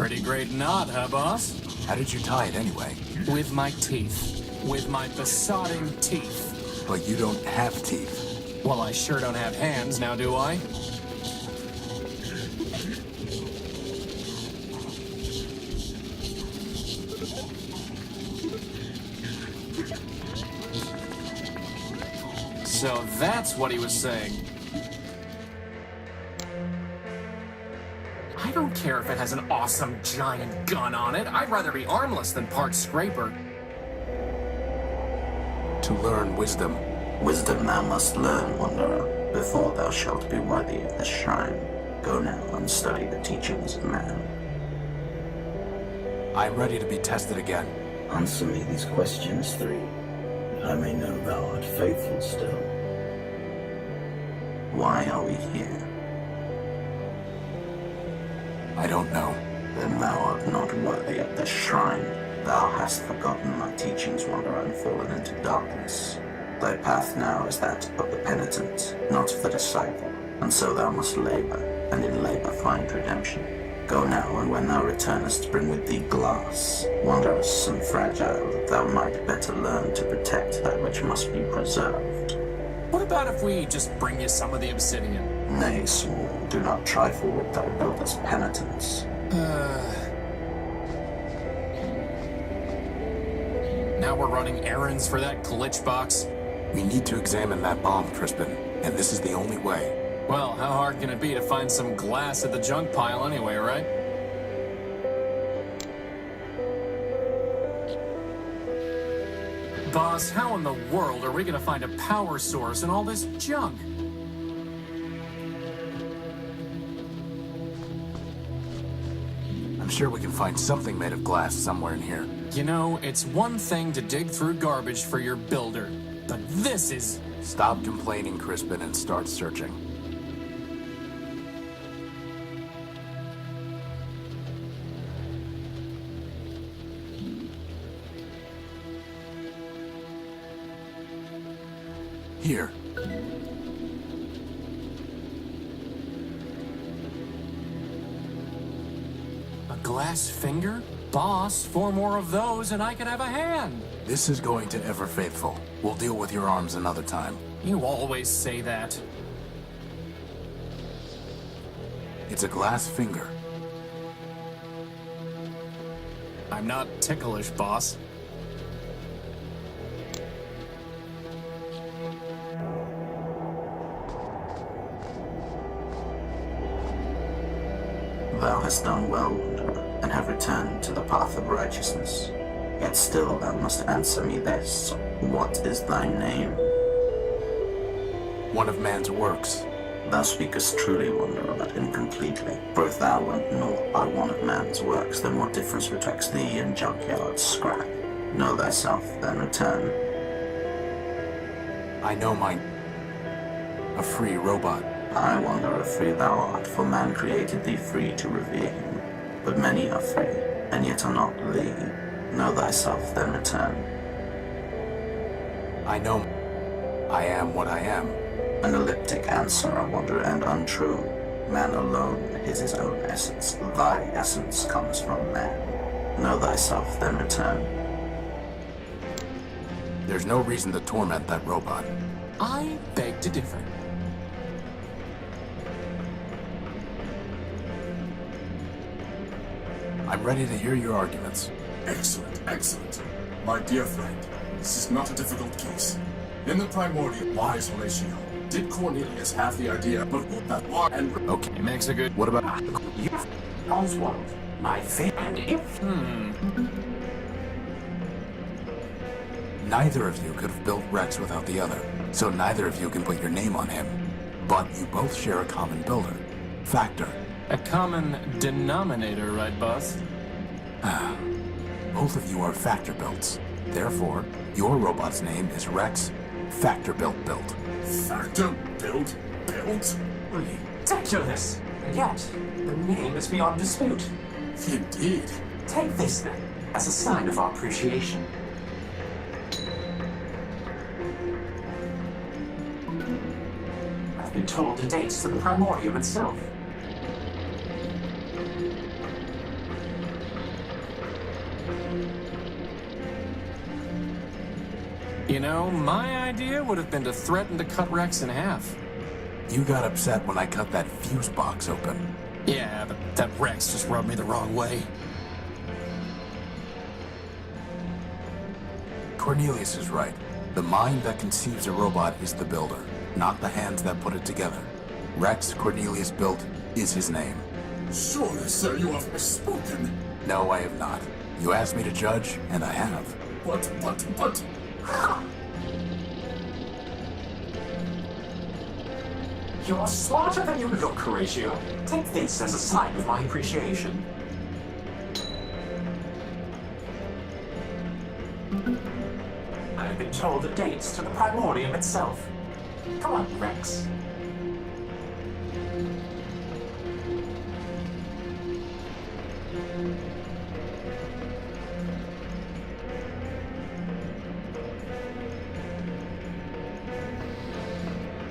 Pretty great knot, huh, boss? How did you tie it anyway? With my teeth. With my besotting teeth. But you don't have teeth. Well, I sure don't have hands now, do I? So that's what he was saying. I don't care if it has an awesome giant gun on it. I'd rather be armless than part scraper. To learn wisdom. Wisdom thou must learn, wanderer, before thou shalt be worthy of this shrine. Go now and study the teachings of man. I am ready to be tested again. Answer me these questions three, that I may know thou art faithful still. Why are we here? I don't know. Then thou art not worthy of this shrine. Thou hast forgotten my teachings, wanderer, and fallen into darkness. Thy path now is that of the penitent, not of the disciple, and so thou must labor, and in labor find redemption. Go now, and when thou returnest, bring with thee glass, wondrous and fragile, that thou might better learn to protect that which must be preserved. What about if we just bring you some of the obsidian? Nay, small, do not trifle with thy builder's penitence. Now we're running errands for that glitch box? We need to examine that bomb, Crispin, and this is the only way. Well, how hard can it be to find some glass at the junk pile anyway, right? Boss, how in the world are we gonna find a power source in all this junk? I'm sure we can find something made of glass somewhere in here. You know, it's one thing to dig through garbage for your builder, but this is... Stop complaining, Crispin, and start searching. Here. A glass finger? Boss, 4 more of those and I can have a hand. This is going to Ever Faithful. We'll deal with your arms another time. You always say that. It's a glass finger. I'm not ticklish, boss. Thou hast done well, wanderer, and have returned to the path of righteousness. Yet still thou must answer me this. What is thy name? One of man's works. Thou speakest truly, wanderer, but incompletely. For if thou and naught are one of man's works, then what difference betwixt thee and junkyard scrap? Know thyself, then return. I know mine. A free robot. I wonder if free thou art, for man created thee free to revere him. But many are free, and yet are not thee. Know thyself, then return. I know. I am what I am. An elliptic answer, I wonder, and untrue. Man alone is his own essence. Thy essence comes from man. Know thyself, then return. There's no reason to torment that robot. I beg to differ. I'm ready to hear your arguments. Excellent, excellent. My dear friend, this is not a difficult case. In the Primordia lies Horatio. Did Cornelius have the idea of that war and... Okay, It makes a good... what about... Oswald, my favorite. And if Neither of you could have built Rex without the other, so neither of you can put your name on him. But you both share a common builder. Factor. A common denominator, right, boss? Both of you are Factor builds. Therefore, your robot's name is Rex Factor Built. Factor built? ridiculous. And yet, the name is beyond dispute. Indeed. Take this, then, as a sign of our appreciation. I've been told it dates to the Primordium itself. You know, my idea would have been to threaten to cut Rex in half. You got upset when I cut that fuse box open. Yeah, but that Rex just rubbed me the wrong way. Cornelius is right. The mind that conceives a robot is the builder, not the hands that put it together. Rex Cornelius built is his name. Surely, sir, you have misspoken. No, I have not. You asked me to judge, and I have. But... You're smarter than you look, Horatio. Take this as a sign of my appreciation. I've been told the dates to the Primordium itself. Come on, Rex.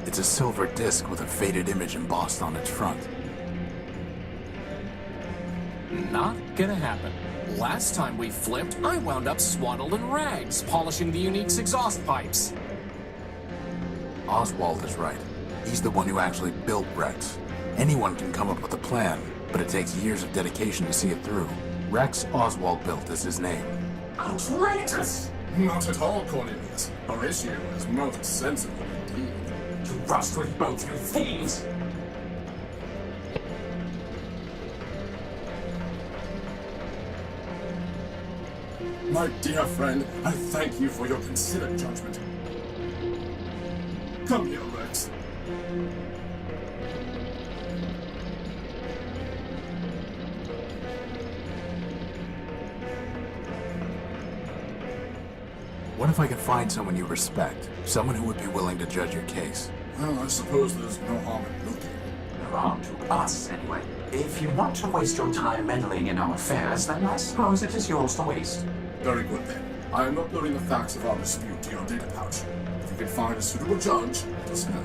It's a silver disc with a faded image embossed on its front. Not gonna happen. Last time we flipped, I wound up swaddled in rags, polishing the Unique's exhaust pipes. Oswald is right. He's the one who actually built Rex. Anyone can come up with a plan, but it takes years of dedication to see it through. Rex Oswald built is his name. Outrageous! Not at all, Cornelius. Horatio is most sensible indeed. To rust with both you thieves! My dear friend, I thank you for your considered judgment. Come here, Rex. What if I could find someone you respect? Someone who would be willing to judge your case? Well, I suppose there's no harm in looking. No harm to us, anyway. If you want to waste your time meddling in our affairs, then I suppose it is yours to waste. Very good then. I am uploading the facts of our dispute to your data pouch. If you can find a suitable judge, let us know.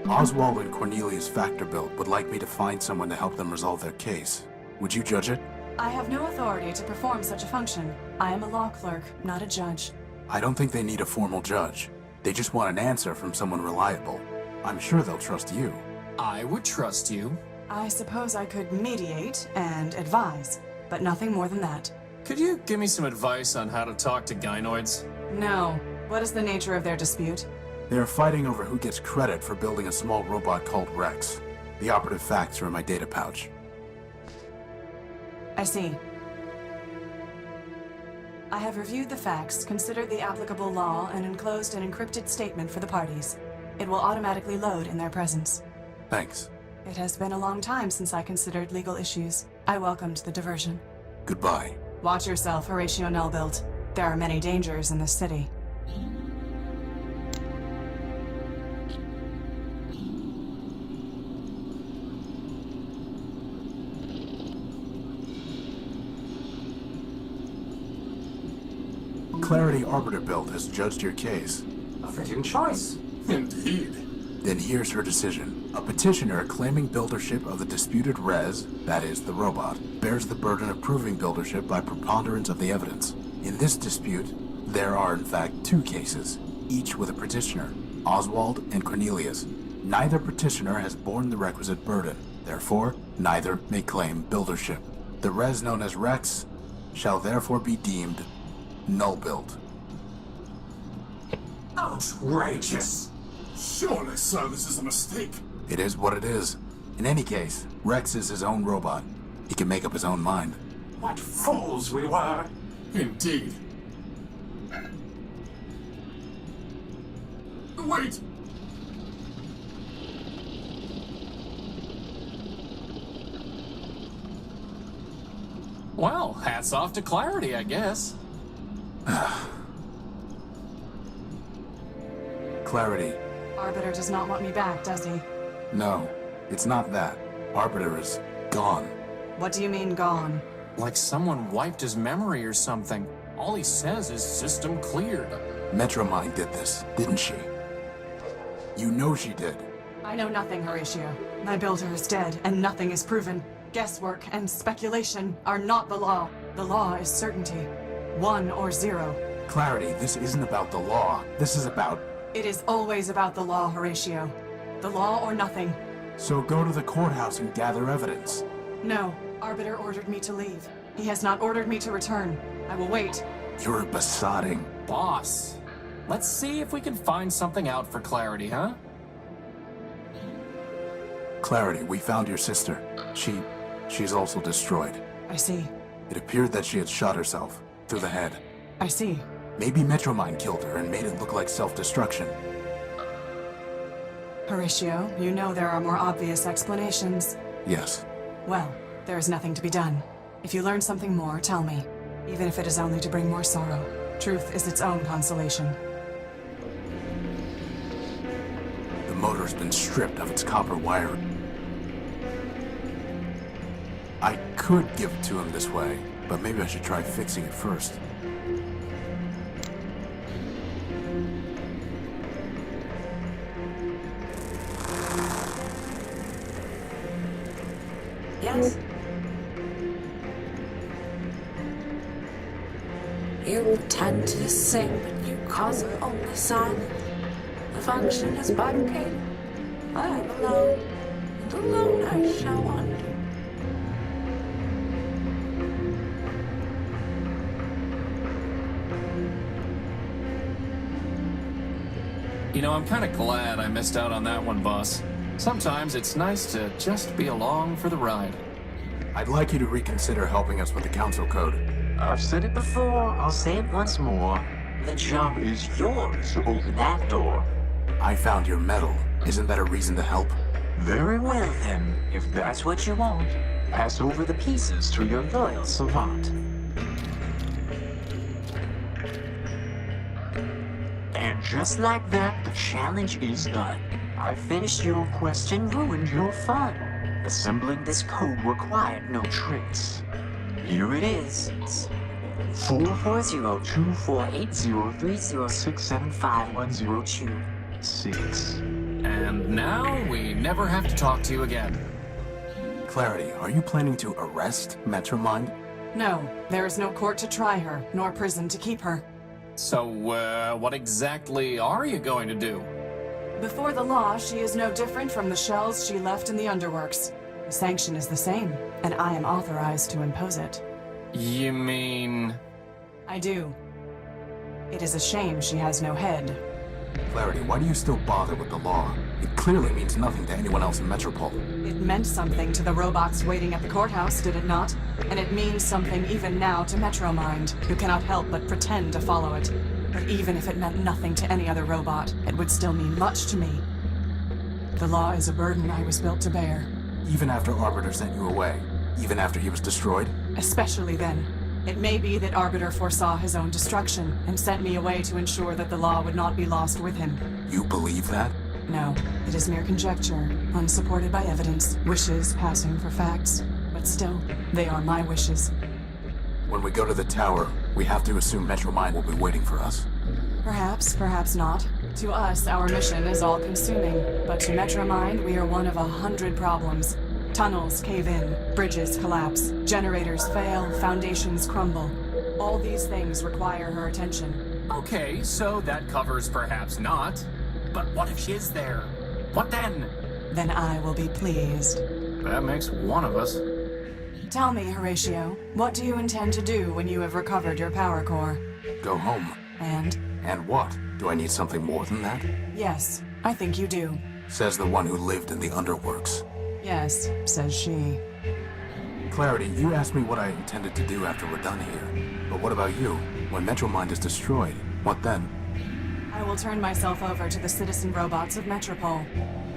Oswald and Cornelius Factorbuilt would like me to find someone to help them resolve their case. Would you judge it? I have no authority to perform such a function. I am a law clerk, not a judge. I don't think they need a formal judge. They just want an answer from someone reliable. I'm sure they'll trust you. I would trust you. I suppose I could mediate and advise, but nothing more than that. Could you give me some advice on how to talk to gynoids? No. What is the nature of their dispute? They are fighting over who gets credit for building a small robot called Rex. The operative facts are in my data pouch. I see. I have reviewed the facts, considered the applicable law, and enclosed an encrypted statement for the parties. It will automatically load in their presence. Thanks. It has been a long time since I considered legal issues. I welcomed the diversion. Goodbye. Watch yourself, Horatio Nullbuilt. There are many dangers in this city. Clarity Arbiter Built has judged your case. A fitting choice. Indeed. Then here's her decision. A petitioner claiming buildership of the disputed res, that is, the robot, bears the burden of proving buildership by preponderance of the evidence. In this dispute, there are in fact two cases, each with a petitioner, Oswald and Cornelius. Neither petitioner has borne the requisite burden. Therefore, neither may claim buildership. The res known as Rex shall therefore be deemed null-built. Outrageous! Surely, sir, this is a mistake. It is what it is. In any case, Rex is his own robot. He can make up his own mind. What fools we were! Indeed. Wait! Well, hats off to Clarity, I guess. Clarity. Arbiter does not want me back, does he? No, it's not that. Arbiter is gone. What do you mean, gone? Like someone wiped his memory or something. All he says is system cleared. Metromine did this, didn't she? You know she did. I know nothing, Horatio. My builder is dead, and nothing is proven. Guesswork and speculation are not the law. The law is certainty. 1 or 0. Clarity, this isn't about the law. This is about... It is always about the law, Horatio. The law or nothing. So go to the courthouse and gather evidence. No, Arbiter ordered me to leave. He has not ordered me to return. I will wait. You're besotting. Boss, let's see if we can find something out for Clarity, huh? Clarity, we found your sister. She's also destroyed. I see. It appeared that she had shot herself through the head. I see. Maybe Metromine killed her and made it look like self-destruction. Horatio, you know there are more obvious explanations. Yes. Well, there is nothing to be done. If you learn something more, tell me. Even if it is only to bring more sorrow. Truth is its own consolation. The motor's been stripped of its copper wire. I could give it to him this way, but maybe I should try fixing it first. Yes. You pretend to sing, but you cause it only silent. The function is barking. I am alone, and alone I shall wander. You know, I'm kind of glad I missed out on that one, boss. Sometimes it's nice to just be along for the ride. I'd like you to reconsider helping us with the council code. I've said it before, I'll say it once more. The job is yours to open that door. I found your medal. Isn't that a reason to help? Very well then, if that's what you want. Pass over the pieces to your loyal savant. And just like that, the challenge is done. I finished your quest and ruined your fun. Assembling this code required no tricks. Here it is. 440-248-0306751026. And now we never have to talk to you again. Clarity, are you planning to arrest Metromine? No, there is no court to try her, nor prison to keep her. So, what exactly are you going to do? Before the law, she is no different from the shells she left in the underworks. The sanction is the same, and I am authorized to impose it. You mean... I do. It is a shame she has no head. Clarity, why do you still bother with the law? It clearly means nothing to anyone else in Metropole. It meant something to the robots waiting at the courthouse, did it not? And it means something even now to Metromind, who cannot help but pretend to follow it. But even if it meant nothing to any other robot, it would still mean much to me. The law is a burden I was built to bear. Even after Arbiter sent you away? Even after he was destroyed? Especially then. It may be that Arbiter foresaw his own destruction and sent me away to ensure that the law would not be lost with him. You believe that? No, it is mere conjecture, unsupported by evidence, wishes passing for facts. But still, they are my wishes. When we go to the tower, we have to assume Metromine will be waiting for us. Perhaps, perhaps not. To us, our mission is all-consuming, but to Metromind, we are one of 100 problems. Tunnels cave in, bridges collapse, generators fail, foundations crumble. All these things require her attention. Okay, so that covers perhaps not. But what if she is there? What then? Then I will be pleased. That makes one of us. Tell me, Horatio, what do you intend to do when you have recovered your power core? Go home. And? And what? Do I need something more than that? Yes, I think you do. Says the one who lived in the underworks. Yes, says she. Clarity, you asked me what I intended to do after we're done here. But what about you? When Metromind is destroyed, what then? I will turn myself over to the citizen robots of Metropole.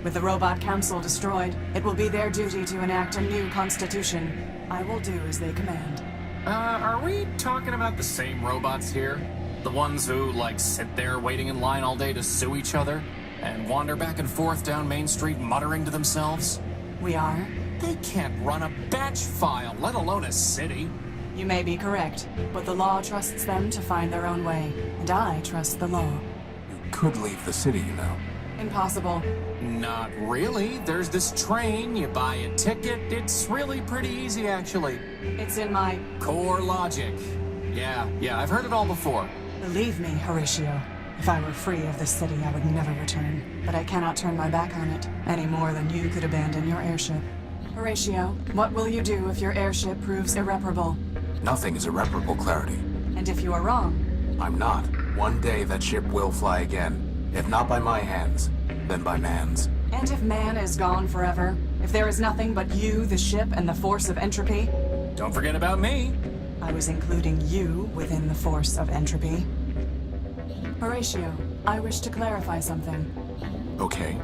With the Robot Council destroyed, it will be their duty to enact a new constitution. I will do as they command. Are we talking about the same robots here? The ones who, like, sit there waiting in line all day to sue each other? And wander back and forth down Main Street muttering to themselves? We are? They can't run a batch file, let alone a city. You may be correct, but the law trusts them to find their own way, and I trust the law. You could leave the city, you know. Impossible. Not really. There's this train, you buy a ticket. It's really pretty easy, actually. It's in my... Core logic. Yeah, I've heard it all before. Believe me, Horatio, if I were free of this city, I would never return. But I cannot turn my back on it, any more than you could abandon your airship. Horatio, what will you do if your airship proves irreparable? Nothing is irreparable, Clarity. And if you are wrong? I'm not. One day that ship will fly again. If not by my hands, then by man's. And if man is gone forever? If there is nothing but you, the ship, and the force of entropy? Don't forget about me. I was including you within the force of entropy. Horatio, I wish to clarify something. Okay.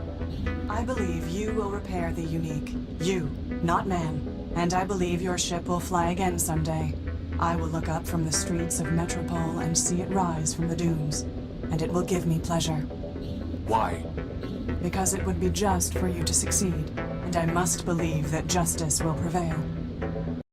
I believe you will repair the unique. You, not man. And I believe your ship will fly again someday. I will look up from the streets of Metropole and see it rise from the dunes. And it will give me pleasure. Why? Because it would be just for you to succeed. And I must believe that justice will prevail.